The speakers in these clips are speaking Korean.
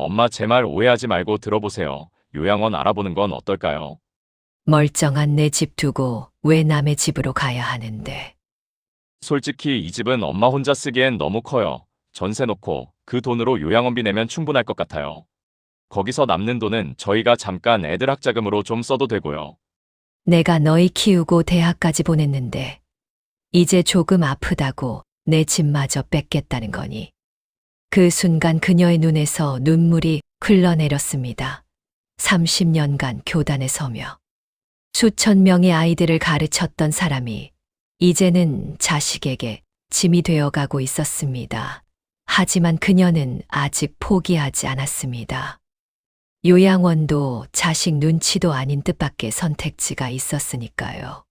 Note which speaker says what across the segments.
Speaker 1: 엄마 제 말 오해하지 말고 들어보세요. 요양원 알아보는 건 어떨까요?
Speaker 2: 멀쩡한 내 집 두고 왜 남의 집으로 가야 하는데.
Speaker 1: 솔직히 이 집은 엄마 혼자 쓰기엔 너무 커요. 전세 놓고 그 돈으로 요양원비 내면 충분할 것 같아요. 거기서 남는 돈은 저희가 잠깐 애들 학자금으로 좀 써도 되고요.
Speaker 2: 내가 너희 키우고 대학까지 보냈는데 이제 조금 아프다고 내 집마저 뺏겠다는 거니. 그 순간 그녀의 눈에서 눈물이 흘러내렸습니다. 30년간 교단에 서며 수천 명의 아이들을 가르쳤던 사람이 이제는 자식에게 짐이 되어가고 있었습니다. 하지만 그녀는 아직 포기하지 않았습니다. 요양원도 자식 눈치도 아닌 뜻밖의 선택지가 있었으니까요.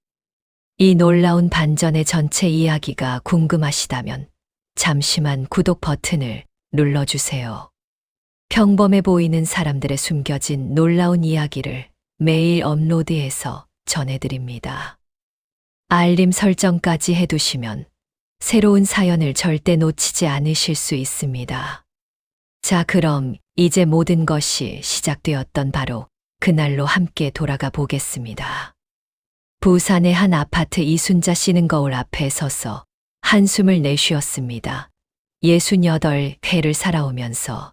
Speaker 2: 이 놀라운 반전의 전체 이야기가 궁금하시다면 잠시만 구독 버튼을 눌러주세요. 평범해 보이는 사람들의 숨겨진 놀라운 이야기를 매일 업로드해서 전해드립니다. 알림 설정까지 해두시면 새로운 사연을 절대 놓치지 않으실 수 있습니다. 자, 그럼 이제 모든 것이 시작되었던 바로 그날로 함께 돌아가 보겠습니다. 부산의 한 아파트 이순자 씨는 거울 앞에 서서 한숨을 내쉬었습니다. 68회를 살아오면서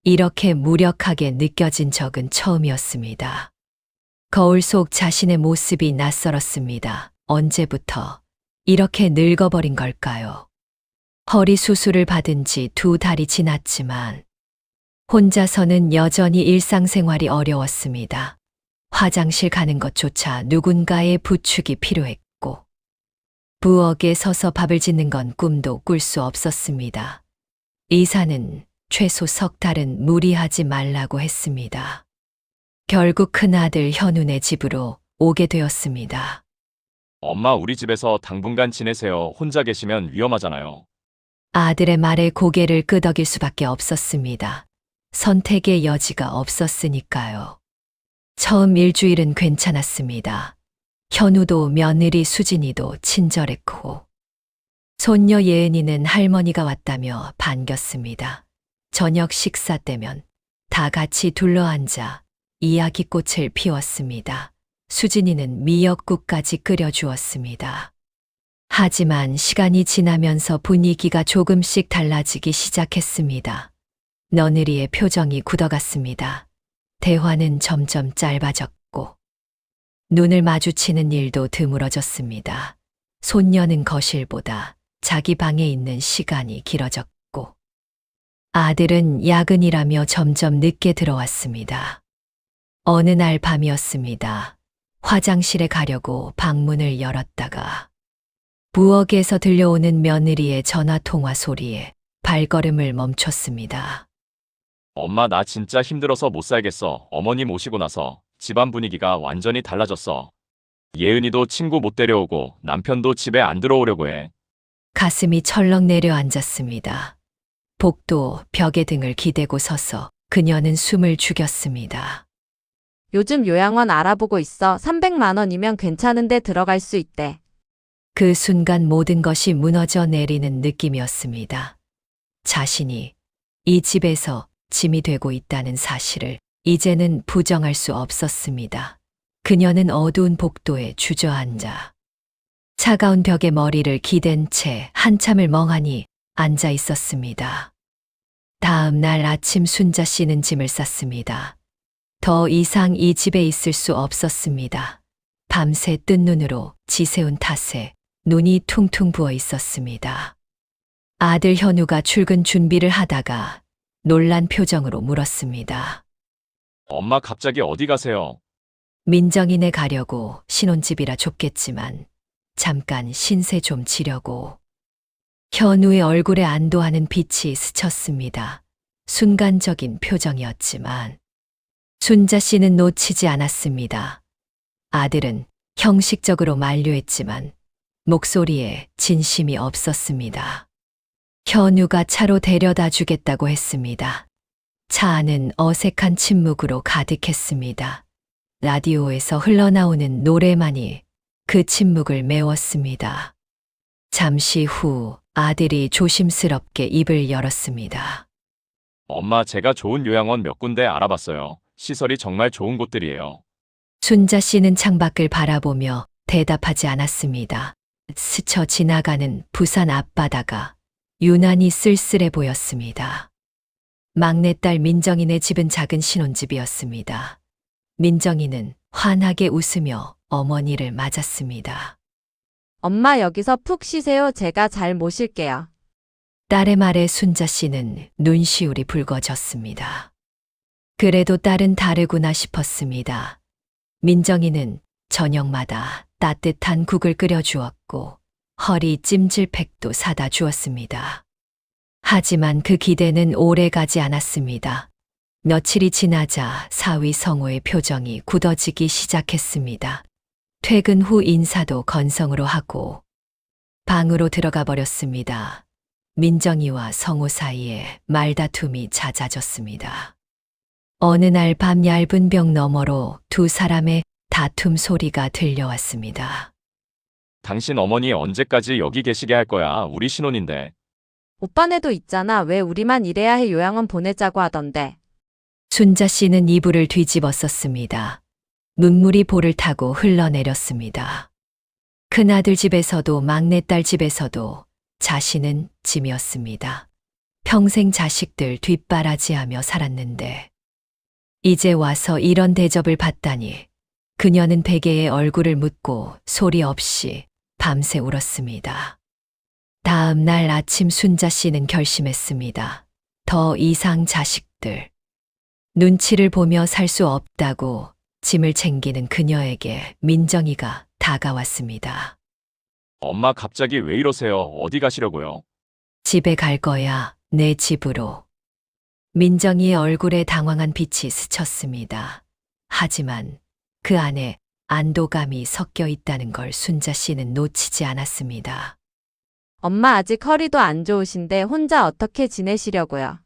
Speaker 2: 이렇게 무력하게 느껴진 적은 처음이었습니다. 거울 속 자신의 모습이 낯설었습니다. 언제부터 이렇게 늙어버린 걸까요? 허리 수술을 받은 지 2달이 지났지만 혼자서는 여전히 일상생활이 어려웠습니다. 화장실 가는 것조차 누군가의 부축이 필요했고 부엌에 서서 밥을 짓는 건 꿈도 꿀 수 없었습니다. 의사는 최소 석 달은 무리하지 말라고 했습니다. 결국 큰아들 현우네 집으로 오게 되었습니다.
Speaker 1: 엄마 우리 집에서 당분간 지내세요. 혼자 계시면 위험하잖아요.
Speaker 2: 아들의 말에 고개를 끄덕일 수밖에 없었습니다. 선택의 여지가 없었으니까요. 처음 일주일은 괜찮았습니다. 현우도 며느리 수진이도 친절했고 손녀 예은이는 할머니가 왔다며 반겼습니다. 저녁 식사 때면 다 같이 둘러앉아 이야기꽃을 피웠습니다. 수진이는 미역국까지 끓여주었습니다. 하지만 시간이 지나면서 분위기가 조금씩 달라지기 시작했습니다. 며느리의 표정이 굳어갔습니다. 대화는 점점 짧아졌고 눈을 마주치는 일도 드물어졌습니다. 손녀는 거실보다 자기 방에 있는 시간이 길어졌고 아들은 야근이라며 점점 늦게 들어왔습니다. 어느 날 밤이었습니다. 화장실에 가려고 방문을 열었다가 부엌에서 들려오는 며느리의 전화통화 소리에 발걸음을 멈췄습니다.
Speaker 1: 엄마 나 진짜 힘들어서 못 살겠어. 어머님 오시고 나서 집안 분위기가 완전히 달라졌어. 예은이도 친구 못 데려오고 남편도 집에 안 들어오려고 해.
Speaker 2: 가슴이 철렁 내려앉았습니다. 복도 벽에 등을 기대고 서서 그녀는 숨을 죽였습니다.
Speaker 3: 요즘 요양원 알아보고 있어. 300만 원이면 괜찮은데 들어갈 수 있대.
Speaker 2: 그 순간 모든 것이 무너져 내리는 느낌이었습니다. 자신이 이 집에서 짐이 되고 있다는 사실을 이제는 부정할 수 없었습니다. 그녀는 어두운 복도에 주저앉아 차가운 벽에 머리를 기댄 채 한참을 멍하니 앉아 있었습니다. 다음 날 아침 순자 씨는 짐을 쌌습니다. 더 이상 이 집에 있을 수 없었습니다. 밤새 뜬 눈으로 지새운 탓에 눈이 퉁퉁 부어 있었습니다. 아들 현우가 출근 준비를 하다가 놀란 표정으로 물었습니다.
Speaker 1: 엄마 갑자기 어디 가세요?
Speaker 2: 민정이네 가려고. 신혼집이라 좁겠지만 잠깐 신세 좀 지려고. 현우의 얼굴에 안도하는 빛이 스쳤습니다. 순간적인 표정이었지만 순자 씨는 놓치지 않았습니다. 아들은 형식적으로 만류했지만 목소리에 진심이 없었습니다. 현우가 차로 데려다 주겠다고 했습니다. 차 안은 어색한 침묵으로 가득했습니다. 라디오에서 흘러나오는 노래만이 그 침묵을 메웠습니다. 잠시 후 아들이 조심스럽게 입을 열었습니다.
Speaker 1: 엄마, 제가 좋은 요양원 몇 군데 알아봤어요. 시설이 정말 좋은 곳들이에요.
Speaker 2: 순자 씨는 창밖을 바라보며 대답하지 않았습니다. 스쳐 지나가는 부산 앞바다가 유난히 쓸쓸해 보였습니다. 막내딸 민정이네 집은 작은 신혼집이었습니다. 민정이는 환하게 웃으며 어머니를 맞았습니다.
Speaker 3: 엄마 여기서 푹 쉬세요. 제가 잘 모실게요.
Speaker 2: 딸의 말에 순자 씨는 눈시울이 붉어졌습니다. 그래도 딸은 다르구나 싶었습니다. 민정이는 저녁마다 따뜻한 국을 끓여주었고 허리 찜질팩도 사다 주었습니다. 하지만 그 기대는 오래 가지 않았습니다. 며칠이 지나자 사위 성호의 표정이 굳어지기 시작했습니다. 퇴근 후 인사도 건성으로 하고 방으로 들어가 버렸습니다. 민정이와 성호 사이에 말다툼이 잦아졌습니다. 어느 날 밤 얇은 벽 너머로 두 사람의 다툼 소리가 들려왔습니다.
Speaker 1: 당신 어머니 언제까지 여기 계시게 할 거야? 우리 신혼인데.
Speaker 3: 오빠네도 있잖아. 왜 우리만 이래야 해? 요양원 보내자고 하던데.
Speaker 2: 순자 씨는 이불을 뒤집어 썼습니다. 눈물이 볼을 타고 흘러내렸습니다. 큰아들 집에서도 막내딸 집에서도 자신은 짐이었습니다. 평생 자식들 뒷바라지하며 살았는데 이제 와서 이런 대접을 받다니 그녀는 베개에 얼굴을 묻고 소리 없이 밤새 울었습니다. 다음 날 아침 순자 씨는 결심했습니다. 더 이상 자식들 눈치를 보며 살 수 없다고 짐을 챙기는 그녀에게 민정이가 다가왔습니다.
Speaker 1: 엄마, 갑자기 왜 이러세요? 어디 가시려고요?
Speaker 2: 집에 갈 거야, 내 집으로. 민정이의 얼굴에 당황한 빛이 스쳤습니다. 하지만 그 안에 안도감이 섞여 있다는 걸 순자 씨는 놓치지 않았습니다.
Speaker 3: 엄마 아직 허리도 안 좋으신데 혼자 어떻게 지내시려고요?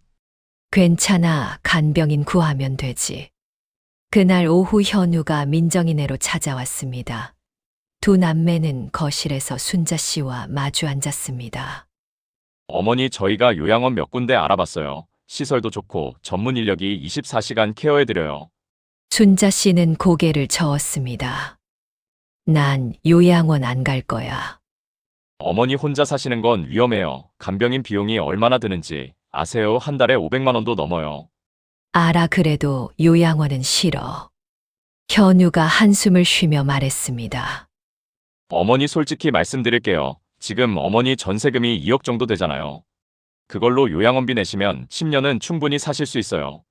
Speaker 2: 괜찮아, 간병인 구하면 되지. 그날 오후 현우가 민정이네로 찾아왔습니다. 두 남매는 거실에서 순자 씨와 마주 앉았습니다.
Speaker 1: 어머니, 저희가 요양원 몇 군데 알아봤어요. 시설도 좋고 전문 인력이 24시간 케어해드려요.
Speaker 2: 순자 씨는 고개를 저었습니다. 난 요양원 안 갈 거야.
Speaker 1: 어머니 혼자 사시는 건 위험해요. 간병인 비용이 얼마나 드는지 아세요? 한 달에 500만 원도 넘어요.
Speaker 2: 알아, 그래도 요양원은 싫어. 현우가 한숨을 쉬며 말했습니다.
Speaker 1: 어머니, 솔직히 말씀드릴게요. 지금 어머니 전세금이 2억 정도 되잖아요. 그걸로 요양원비 내시면 10년은 충분히 사실 수 있어요.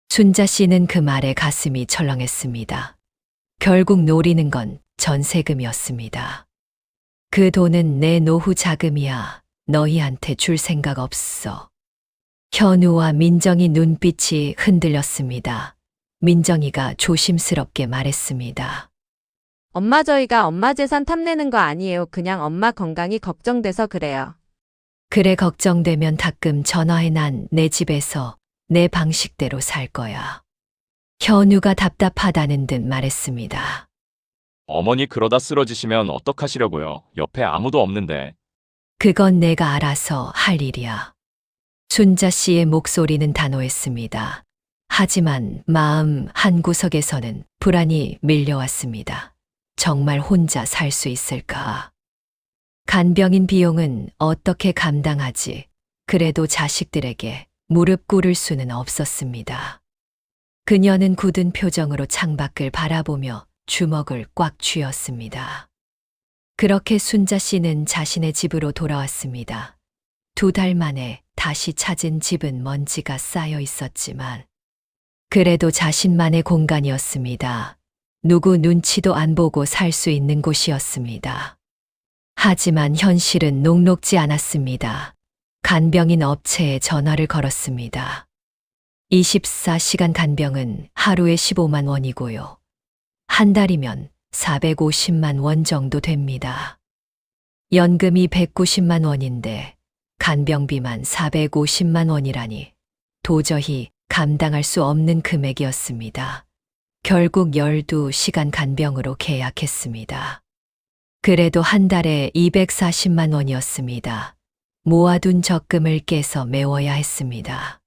Speaker 2: 순자 씨는 그 말에 가슴이 철렁했습니다. 결국 노리는 건 전세금이었습니다. 그 돈은 내 노후 자금이야. 너희한테 줄 생각 없어. 현우와 민정이 눈빛이 흔들렸습니다. 민정이가 조심스럽게 말했습니다.
Speaker 3: 엄마 저희가 엄마 재산 탐내는 거 아니에요. 그냥 엄마 건강이 걱정돼서 그래요.
Speaker 2: 그래, 걱정되면 가끔 전화해. 난 내 집에서 내 방식대로 살 거야. 현우가 답답하다는 듯 말했습니다.
Speaker 1: 어머니, 그러다 쓰러지시면 어떡하시려고요? 옆에 아무도 없는데.
Speaker 2: 그건 내가 알아서 할 일이야. 순자 씨의 목소리는 단호했습니다. 하지만 마음 한구석에서는 불안이 밀려왔습니다. 정말 혼자 살 수 있을까? 간병인 비용은 어떻게 감당하지? 그래도 자식들에게 무릎 꿇을 수는 없었습니다. 그녀는 굳은 표정으로 창밖을 바라보며 주먹을 꽉 쥐었습니다. 그렇게 순자 씨는 자신의 집으로 돌아왔습니다. 2달 만에 다시 찾은 집은 먼지가 쌓여 있었지만 그래도 자신만의 공간이었습니다. 누구 눈치도 안 보고 살 수 있는 곳이었습니다. 하지만 현실은 녹록지 않았습니다. 간병인 업체에 전화를 걸었습니다. 24시간 간병은 하루에 15만 원이고요. 한 달이면 450만 원 정도 됩니다. 연금이 190만 원인데 간병비만 450만 원이라니 도저히 감당할 수 없는 금액이었습니다. 결국 12시간 간병으로 계약했습니다. 그래도 한 달에 240만 원이었습니다. 모아둔 적금을 깨서 메워야 했습니다.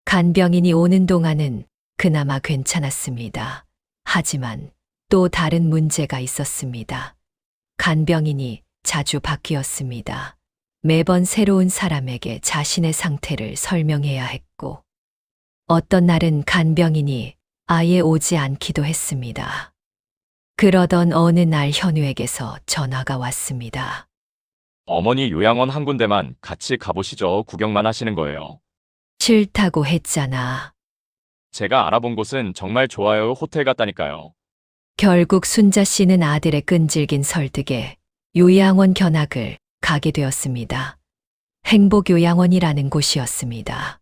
Speaker 2: 간병인이 오는 동안은 그나마 괜찮았습니다. 하지만 또 다른 문제가 있었습니다. 간병인이 자주 바뀌었습니다. 매번 새로운 사람에게 자신의 상태를 설명해야 했고, 어떤 날은 간병인이 아예 오지 않기도 했습니다. 그러던 어느 날 현우에게서 전화가 왔습니다.
Speaker 1: 어머니 요양원 한 군데만 같이 가보시죠. 구경만 하시는 거예요.
Speaker 2: 싫다고 했잖아.
Speaker 1: 제가 알아본 곳은 정말 좋아요. 호텔 같다니까요.
Speaker 2: 결국 순자 씨는 아들의 끈질긴 설득에 요양원 견학을 가게 되었습니다. 행복요양원이라는 곳이었습니다.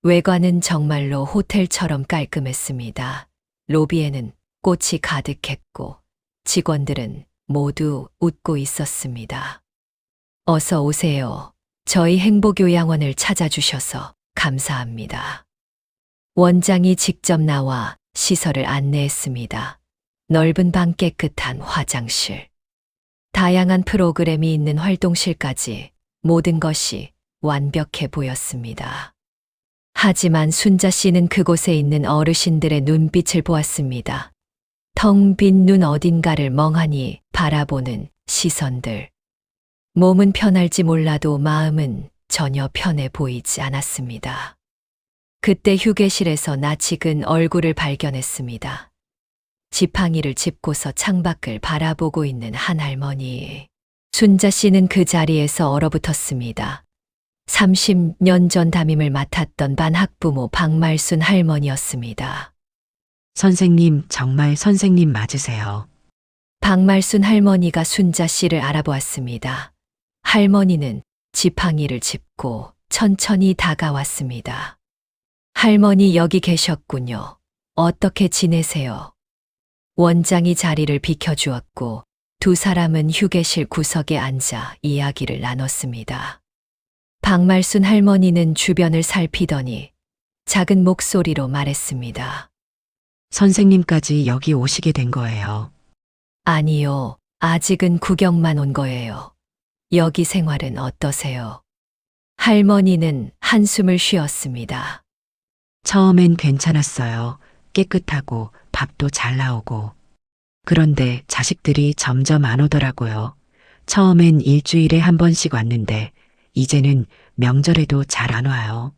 Speaker 2: 외관은 정말로 호텔처럼 깔끔했습니다. 로비에는 꽃이 가득했고 직원들은 모두 웃고 있었습니다. 어서 오세요. 저희 행복요양원을 찾아주셔서 감사합니다. 원장이 직접 나와 시설을 안내했습니다. 넓은 방, 깨끗한 화장실, 다양한 프로그램이 있는 활동실까지 모든 것이 완벽해 보였습니다. 하지만 순자 씨는 그곳에 있는 어르신들의 눈빛을 보았습니다. 텅 빈 눈, 어딘가를 멍하니 바라보는 시선들. 몸은 편할지 몰라도 마음은 전혀 편해 보이지 않았습니다. 그때 휴게실에서 낯익은 얼굴을 발견했습니다. 지팡이를 짚고서 창밖을 바라보고 있는 한 할머니. 순자 씨는 그 자리에서 얼어붙었습니다. 30년 전 담임을 맡았던 반 학부모 박말순 할머니였습니다.
Speaker 4: 선생님, 정말 선생님 맞으세요.
Speaker 2: 박말순 할머니가 순자 씨를 알아보았습니다. 할머니는 지팡이를 짚고 천천히 다가왔습니다. 할머니, 여기 계셨군요. 어떻게 지내세요? 원장이 자리를 비켜주었고 두 사람은 휴게실 구석에 앉아 이야기를 나눴습니다. 박말순 할머니는 주변을 살피더니 작은 목소리로 말했습니다.
Speaker 4: 선생님까지 여기 오시게 된 거예요.
Speaker 2: 아니요, 아직은 구경만 온 거예요. 여기 생활은 어떠세요? 할머니는 한숨을 쉬었습니다.
Speaker 4: 처음엔 괜찮았어요. 깨끗하고 밥도 잘 나오고. 그런데 자식들이 점점 안 오더라고요. 처음엔 일주일에 한 번씩 왔는데 이제는 명절에도 잘 안 와요.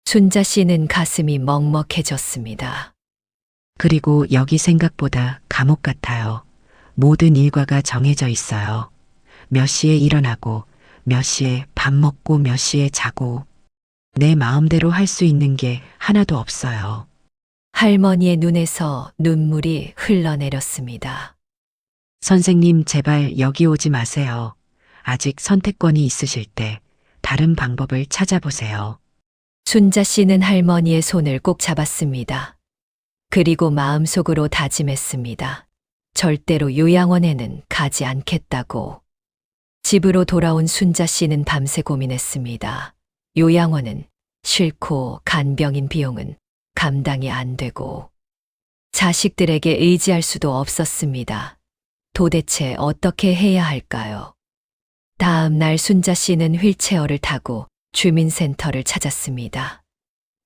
Speaker 2: 순자 씨는 가슴이 먹먹해졌습니다.
Speaker 4: 그리고 여기 생각보다 감옥 같아요. 모든 일과가 정해져 있어요. 몇 시에 일어나고, 몇 시에 밥 먹고, 몇 시에 자고. 내 마음대로 할 수 있는 게 하나도 없어요.
Speaker 2: 할머니의 눈에서 눈물이 흘러내렸습니다.
Speaker 4: 선생님, 제발 여기 오지 마세요. 아직 선택권이 있으실 때 다른 방법을 찾아보세요.
Speaker 2: 순자 씨는 할머니의 손을 꼭 잡았습니다. 그리고 마음속으로 다짐했습니다. 절대로 요양원에는 가지 않겠다고. 집으로 돌아온 순자 씨는 밤새 고민했습니다. 요양원은 싫고 간병인 비용은 감당이 안 되고 자식들에게 의지할 수도 없었습니다. 도대체 어떻게 해야 할까요? 다음 날 순자 씨는 휠체어를 타고 주민센터를 찾았습니다.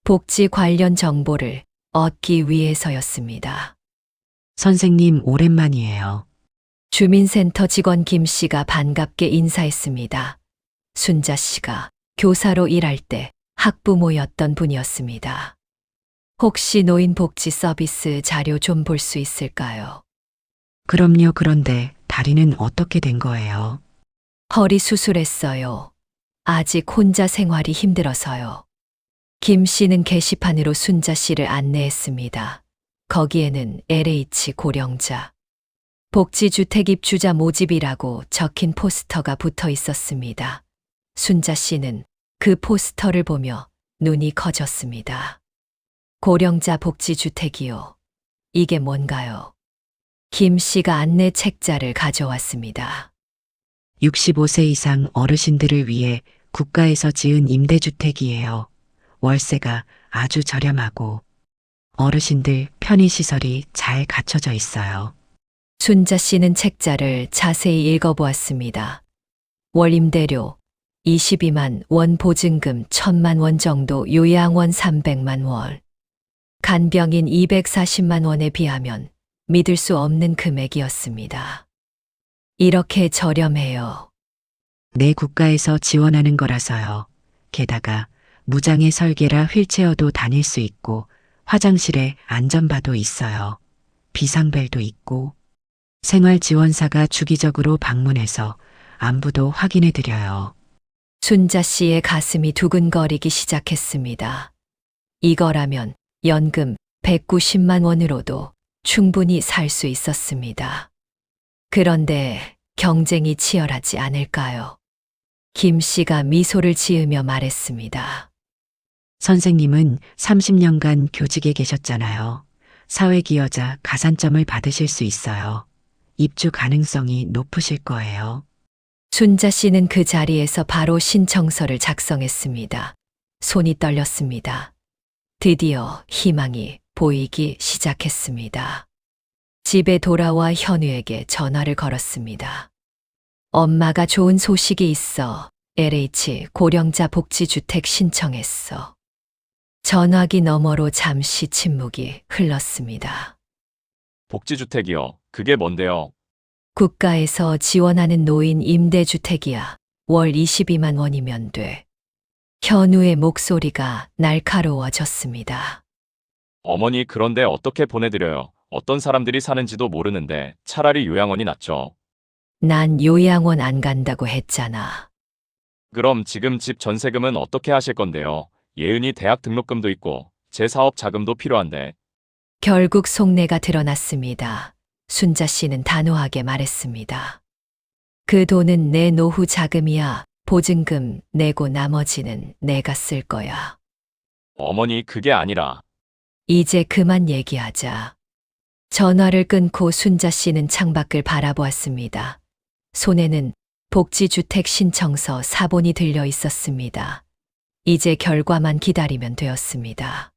Speaker 2: 복지 관련 정보를 얻기 위해서였습니다.
Speaker 4: 선생님, 오랜만이에요.
Speaker 2: 주민센터 직원 김 씨가 반갑게 인사했습니다. 순자 씨가 교사로 일할 때 학부모였던 분이었습니다. 혹시 노인복지 서비스 자료 좀 볼 수 있을까요?
Speaker 4: 그럼요. 그런데 다리는 어떻게 된 거예요?
Speaker 2: 허리 수술했어요. 아직 혼자 생활이 힘들어서요. 김 씨는 게시판으로 순자 씨를 안내했습니다. 거기에는 LH 고령자 복지주택 입주자 모집이라고 적힌 포스터가 붙어 있었습니다. 순자 씨는 그 포스터를 보며 눈이 커졌습니다. 고령자 복지주택이요. 이게 뭔가요? 김 씨가 안내 책자를 가져왔습니다.
Speaker 4: 65세 이상 어르신들을 위해 국가에서 지은 임대주택이에요. 월세가 아주 저렴하고 어르신들 편의시설이 잘 갖춰져 있어요.
Speaker 2: 순자 씨는 책자를 자세히 읽어보았습니다. 월 임대료 22만 원, 보증금 1,000만 원 정도, 요양원 300만 원. 간병인 240만 원에 비하면 믿을 수 없는 금액이었습니다. 이렇게 저렴해요.
Speaker 4: 내 국가에서 지원하는 거라서요. 게다가 무장의 설계라 휠체어도 다닐 수 있고 화장실에 안전바도 있어요. 비상벨도 있고 생활지원사가 주기적으로 방문해서 안부도 확인해 드려요.
Speaker 2: 순자 씨의 가슴이 두근거리기 시작했습니다. 이거라면 연금 190만 원으로도 충분히 살 수 있었습니다. 그런데 경쟁이 치열하지 않을까요? 김 씨가 미소를 지으며 말했습니다.
Speaker 4: 선생님은 30년간 교직에 계셨잖아요. 사회기여자 가산점을 받으실 수 있어요. 입주 가능성이 높으실 거예요.
Speaker 2: 순자 씨는 그 자리에서 바로 신청서를 작성했습니다. 손이 떨렸습니다. 드디어 희망이 보이기 시작했습니다. 집에 돌아와 현우에게 전화를 걸었습니다. 엄마가 좋은 소식이 있어. LH 고령자 복지주택 신청했어. 전화기 너머로 잠시 침묵이 흘렀습니다.
Speaker 1: 복지주택이요. 그게 뭔데요?
Speaker 2: 국가에서 지원하는 노인 임대주택이야. 월 22만 원이면 돼. 현우의 목소리가 날카로워졌습니다.
Speaker 1: 어머니, 그런데 어떻게 보내드려요? 어떤 사람들이 사는지도 모르는데 차라리 요양원이 낫죠.
Speaker 2: 난 요양원 안 간다고 했잖아.
Speaker 1: 그럼 지금 집 전세금은 어떻게 하실 건데요? 예은이 대학 등록금도 있고 제 사업 자금도 필요한데.
Speaker 2: 결국 속내가 드러났습니다. 순자 씨는 단호하게 말했습니다. 그 돈은 내 노후 자금이야. 보증금 내고 나머지는 내가 쓸 거야.
Speaker 1: 어머니, 그게 아니라.
Speaker 2: 이제 그만 얘기하자. 전화를 끊고 순자 씨는 창밖을 바라보았습니다. 손에는 복지주택 신청서 사본이 들려 있었습니다. 이제 결과만 기다리면 되었습니다.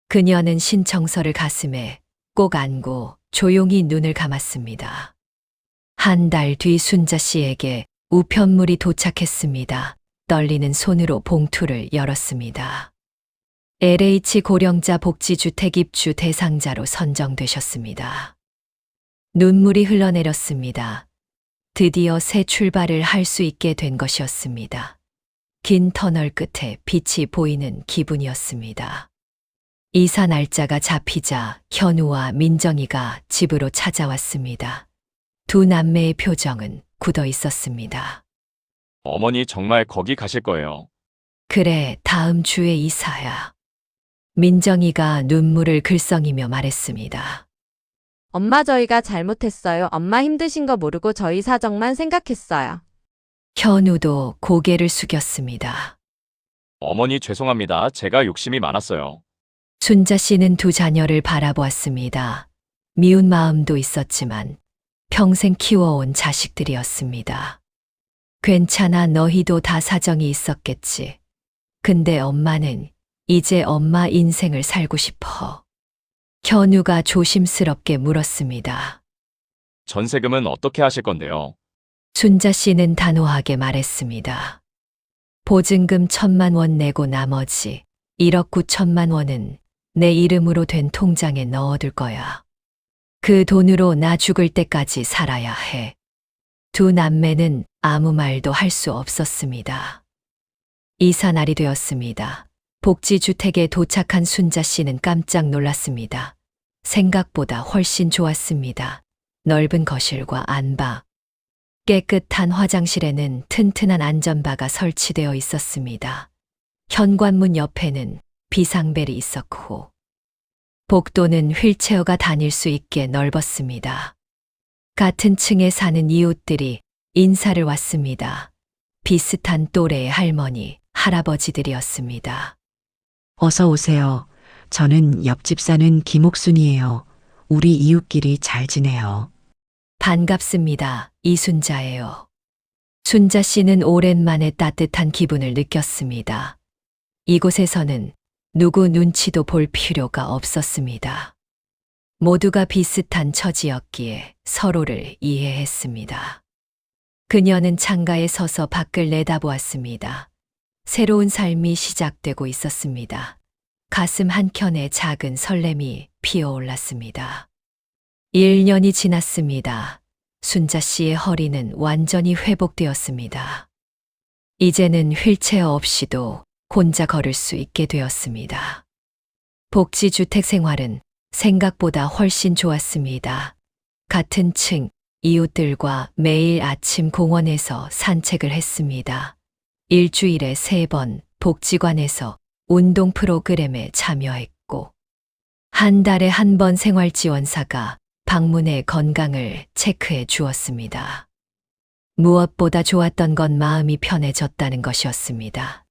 Speaker 2: 그녀는 신청서를 가슴에 꼭 안고 조용히 눈을 감았습니다. 한 달 뒤 순자 씨에게 우편물이 도착했습니다. 떨리는 손으로 봉투를 열었습니다. LH 고령자 복지주택 입주 대상자로 선정되셨습니다. 눈물이 흘러내렸습니다. 드디어 새 출발을 할 수 있게 된 것이었습니다. 긴 터널 끝에 빛이 보이는 기분이었습니다. 이사 날짜가 잡히자 현우와 민정이가 집으로 찾아왔습니다. 두 남매의 표정은 굳어 있었습니다.
Speaker 1: 어머니, 정말 거기 가실 거예요?
Speaker 2: 그래, 다음 주에 이사야. 민정이가 눈물을 글썽이며 말했습니다.
Speaker 3: 엄마, 저희가 잘못했어요. 엄마 힘드신 거 모르고 저희 사정만 생각했어요.
Speaker 2: 현우도 고개를 숙였습니다.
Speaker 1: 어머니, 죄송합니다. 제가 욕심이 많았어요.
Speaker 2: 순자 씨는 두 자녀를 바라보았습니다. 미운 마음도 있었지만 평생 키워온 자식들이었습니다. 괜찮아, 너희도 다 사정이 있었겠지. 근데 엄마는 이제 엄마 인생을 살고 싶어. 현우가 조심스럽게 물었습니다.
Speaker 1: 전세금은 어떻게 하실 건데요?
Speaker 2: 순자 씨는 단호하게 말했습니다. 보증금 1,000만 원 내고 나머지 1억 9천만 원은 내 이름으로 된 통장에 넣어둘 거야. 그 돈으로 나 죽을 때까지 살아야 해. 두 남매는 아무 말도 할 수 없었습니다. 이사 날이 되었습니다. 복지주택에 도착한 순자 씨는 깜짝 놀랐습니다. 생각보다 훨씬 좋았습니다. 넓은 거실과 안방, 깨끗한 화장실에는 튼튼한 안전바가 설치되어 있었습니다. 현관문 옆에는 비상벨이 있었고, 복도는 휠체어가 다닐 수 있게 넓었습니다. 같은 층에 사는 이웃들이 인사를 왔습니다. 비슷한 또래의 할머니, 할아버지들이었습니다.
Speaker 4: 어서 오세요. 저는 옆집 사는 김옥순이에요. 우리 이웃끼리 잘 지내요.
Speaker 2: 반갑습니다. 이순자예요. 순자 씨는 오랜만에 따뜻한 기분을 느꼈습니다. 이곳에서는 누구 눈치도 볼 필요가 없었습니다. 모두가 비슷한 처지였기에 서로를 이해했습니다. 그녀는 창가에 서서 밖을 내다보았습니다. 새로운 삶이 시작되고 있었습니다. 가슴 한켠에 작은 설렘이 피어올랐습니다. 1년이 지났습니다. 순자 씨의 허리는 완전히 회복되었습니다. 이제는 휠체어 없이도 혼자 걸을 수 있게 되었습니다. 복지주택 생활은 생각보다 훨씬 좋았습니다. 같은 층 이웃들과 매일 아침 공원에서 산책을 했습니다. 일주일에 3번 복지관에서 운동 프로그램에 참여했고, 한 달에 1번 생활지원사가 방문해 건강을 체크해 주었습니다. 무엇보다 좋았던 건 마음이 편해졌다는 것이었습니다.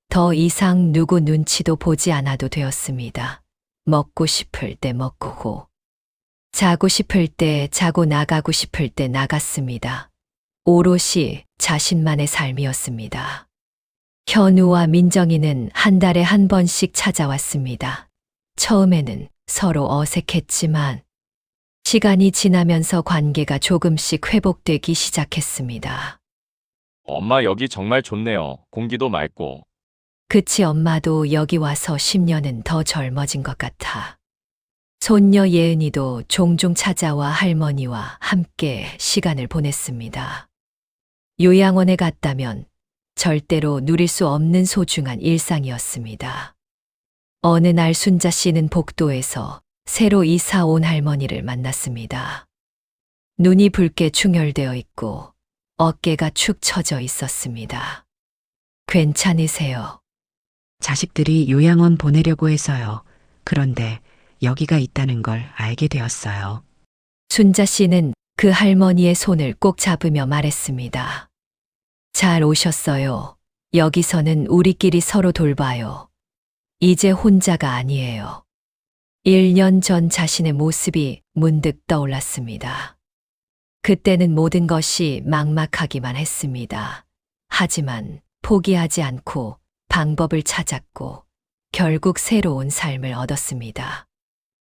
Speaker 2: 더 이상 누구 눈치도 보지 않아도 되었습니다. 먹고 싶을 때 먹고, 자고 싶을 때 자고 나가고 싶을 때 나갔습니다. 오롯이 자신만의 삶이었습니다. 현우와 민정이는 한 달에 1번씩 찾아왔습니다. 처음에는 서로 어색했지만 시간이 지나면서 관계가 조금씩 회복되기 시작했습니다.
Speaker 1: 엄마 여기 정말 좋네요. 공기도 맑고.
Speaker 2: 그치, 엄마도 여기 와서 10년은 더 젊어진 것 같아. 손녀 예은이도 종종 찾아와 할머니와 함께 시간을 보냈습니다. 요양원에 갔다면 절대로 누릴 수 없는 소중한 일상이었습니다. 어느 날 순자 씨는 복도에서 새로 이사 온 할머니를 만났습니다. 눈이 붉게 충혈되어 있고 어깨가 축 처져 있었습니다. 괜찮으세요?
Speaker 4: 자식들이 요양원 보내려고 해서요. 그런데 여기가 있다는 걸 알게 되었어요.
Speaker 2: 순자 씨는 그 할머니의 손을 꼭 잡으며 말했습니다. 잘 오셨어요. 여기서는 우리끼리 서로 돌봐요. 이제 혼자가 아니에요. 1년 전 자신의 모습이 문득 떠올랐습니다. 그때는 모든 것이 막막하기만 했습니다. 하지만 포기하지 않고 방법을 찾았고 결국 새로운 삶을 얻었습니다.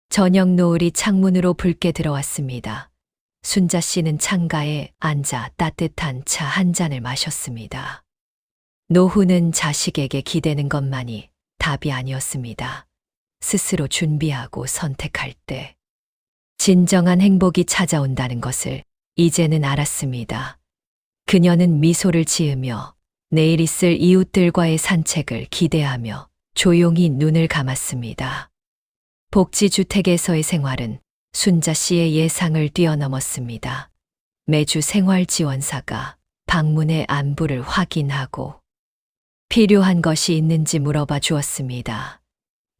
Speaker 2: 저녁 노을이 창문으로 붉게 들어왔습니다. 순자 씨는 창가에 앉아 따뜻한 차 한 잔을 마셨습니다. 노후는 자식에게 기대는 것만이 답이 아니었습니다. 스스로 준비하고 선택할 때 진정한 행복이 찾아온다는 것을 이제는 알았습니다. 그녀는 미소를 지으며 내일 있을 이웃들과의 산책을 기대하며 조용히 눈을 감았습니다. 복지주택에서의 생활은 순자 씨의 예상을 뛰어넘었습니다. 매주 생활지원사가 방문해 안부를 확인하고 필요한 것이 있는지 물어봐 주었습니다.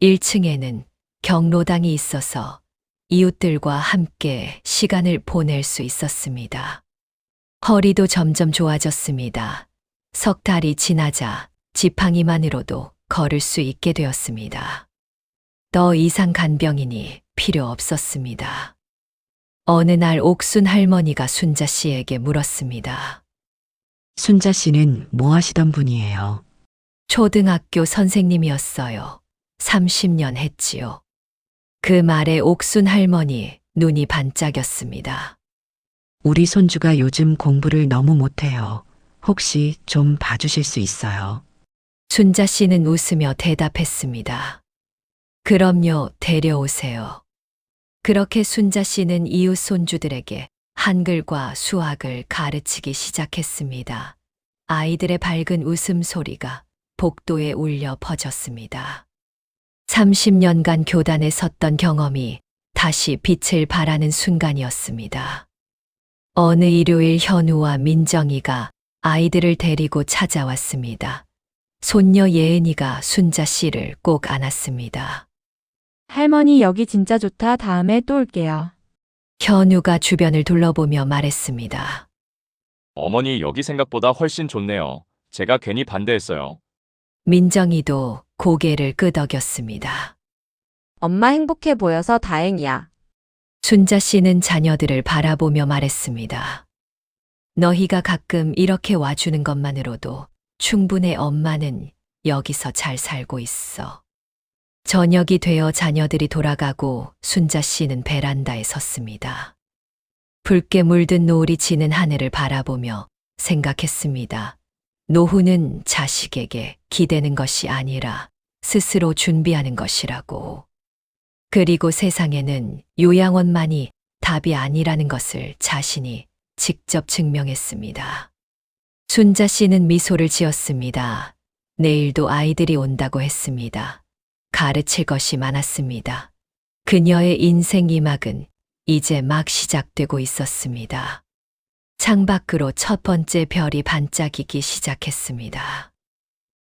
Speaker 2: 1층에는 경로당이 있어서 이웃들과 함께 시간을 보낼 수 있었습니다. 허리도 점점 좋아졌습니다. 석 달이 지나자 지팡이만으로도 걸을 수 있게 되었습니다. 더 이상 간병인이 필요 없었습니다. 어느 날 옥순 할머니가 순자 씨에게 물었습니다.
Speaker 4: 순자 씨는 뭐 하시던 분이에요?
Speaker 2: 초등학교 선생님이었어요. 30년 했지요. 그 말에 옥순 할머니 눈이 반짝였습니다.
Speaker 4: 우리 손주가 요즘 공부를 너무 못해요. 혹시 좀 봐주실 수 있어요?
Speaker 2: 순자 씨는 웃으며 대답했습니다. 그럼요, 데려오세요. 그렇게 순자 씨는 이웃 손주들에게 한글과 수학을 가르치기 시작했습니다. 아이들의 밝은 웃음소리가 복도에 울려 퍼졌습니다. 30년간 교단에 섰던 경험이 다시 빛을 발하는 순간이었습니다. 어느 일요일 현우와 민정이가 아이들을 데리고 찾아왔습니다. 손녀 예은이가 순자 씨를 꼭 안았습니다.
Speaker 3: 할머니 여기 진짜 좋다. 다음에 또 올게요.
Speaker 2: 현우가 주변을 둘러보며 말했습니다.
Speaker 1: 어머니 여기 생각보다 훨씬 좋네요. 제가 괜히 반대했어요.
Speaker 2: 민정이도 고개를 끄덕였습니다.
Speaker 3: 엄마 행복해 보여서 다행이야.
Speaker 2: 순자 씨는 자녀들을 바라보며 말했습니다. 너희가 가끔 이렇게 와주는 것만으로도 충분해. 엄마는 여기서 잘 살고 있어. 저녁이 되어 자녀들이 돌아가고 순자 씨는 베란다에 섰습니다. 붉게 물든 노을이 지는 하늘을 바라보며 생각했습니다. 노후는 자식에게 기대는 것이 아니라 스스로 준비하는 것이라고. 그리고 세상에는 요양원만이 답이 아니라는 것을 자신이 직접 증명했습니다. 순자 씨는 미소를 지었습니다. 내일도 아이들이 온다고 했습니다. 가르칠 것이 많았습니다. 그녀의 인생 2막은 이제 막 시작되고 있었습니다. 창밖으로 첫 번째 별이 반짝이기 시작했습니다.